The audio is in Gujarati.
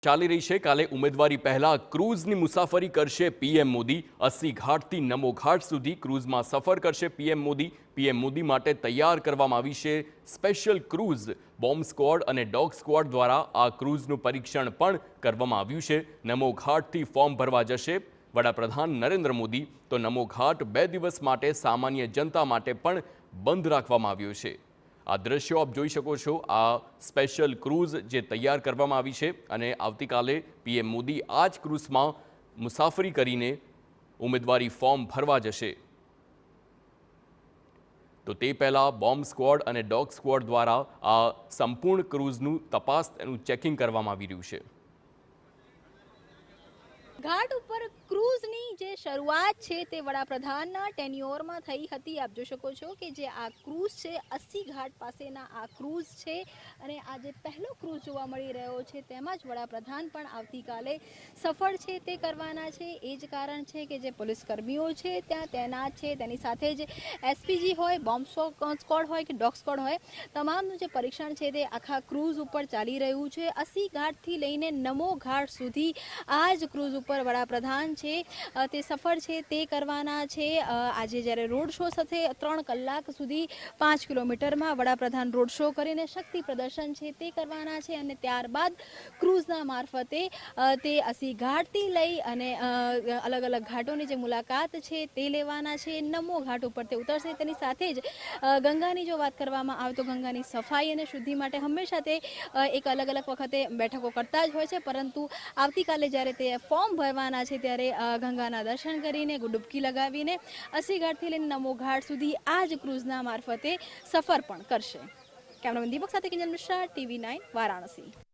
ચાલી રહી છે કાલે ઉમેદવારી પહેલા ક્રૂઝની મુસાફરી કરશે પીએમ મોદી। 80 ઘાટથી નમો ઘાટ સુધી ક્રૂઝમાં સફર કરશે પીએમ મોદી। પીએમ મોદી માટે તૈયાર કરવામાં આવી છે સ્પેશિયલ ક્રૂઝ। બોમ્બ સ્ક્વોડ અને ડોગ સ્ક્વોડ દ્વારા આ ક્રૂઝનું પરીક્ષણ પણ કરવામાં આવ્યું છે। નમો ઘાટથી ફોર્મ ભરવા જશે વડાપ્રધાન નરેન્દ્ર મોદી। તો નમો ઘાટ 2 દિવસ માટે સામાન્ય જનતા માટે પણ બંધ રાખવામાં આવ્યો છે। આ દ્રશ્યો આપ જોઈ શકો છો। આ સ્પેશિયલ ક્રૂઝ જે તૈયાર કરવામાં આવી છે અને આવતીકાલે પીએમ મોદી આ જ ક્રૂઝમાં મુસાફરી કરીને ઉમેદવારી ફોર્મ ભરવા જશે। તો તે પહેલા બોમ્બ સ્ક્વોડ અને ડોગ સ્ક્વોડ દ્વારા આ સંપૂર્ણ ક્રૂઝનું તપાસ તેનું ચેકિંગ કરવામાં આવી રહ્યું છે। ઘાટ ઉપર ક્રૂઝની જે શરૂઆત છે તે વડાપ્રધાનના ટેન્યોરમાં થઈ હતી। આપ જોઈ શકો છો કે જે આ ક્રૂઝ છે 80 ઘાટ પાસેના આ ક્રૂઝ છે અને આ જે પહેલો ક્રૂઝ જોવા મળી રહ્યો છે તેમાં જ વડાપ્રધાન પણ આવતીકાલે સફળ છે તે કરવાના છે। એ જ કારણ છે કે જે પોલીસ કર્મીઓ છે ત્યાં તૈનાત છે, તેની સાથે જ એસપીજી હોય, બોમ્બ સ્ક્વોડ હોય કે ડોગ સ્ક્વોડ હોય, તમામનું જે પરીક્ષણ છે તે આખા ક્રૂઝ ઉપર ચાલી રહ્યું છે। 80 ઘાટથી લઈને નમો ઘાટ સુધી આ જ ક્રૂઝ ઉપર વડાપ્રધાન છે તે સફળ છે તે કરવાના છે। આજે જ્યારે રોડ શો સાથે 3 કલાક સુધી 5 કિલોમીટરમાં વડાપ્રધાન રોડ શો કરીને શક્તિ પ્રદર્શન છે તે કરવાના છે અને ત્યારબાદ ક્રૂઝના મારફતે તે 80 ઘાટથી લઈ અને અલગ અલગ ઘાટોની જે મુલાકાત છે તે લેવાના છે। નમો ઘાટ ઉપર તે ઉતરશે। તેની સાથે જ ગંગાની જો વાત કરવામાં આવે તો ગંગાની સફાઈ અને શુદ્ધિ માટે હંમેશા તે એક અલગ અલગ વખતે બેઠકો કરતા જ હોય છે, પરંતુ આવતીકાલે જ્યારે તે ફોર્મ ભરવાના છે ત્યારે ગંગાના દર્શન કરીને ડૂબકી લગાવીને 80 ઘાટથી લઈને નમો ઘાટ સુધી આ જ ક્રૂઝના મારફતે સફર પણ કરશે। કેમેરામેન દીપક સાથે કિંજલ મિશ્રા, TV9 વારાણસી।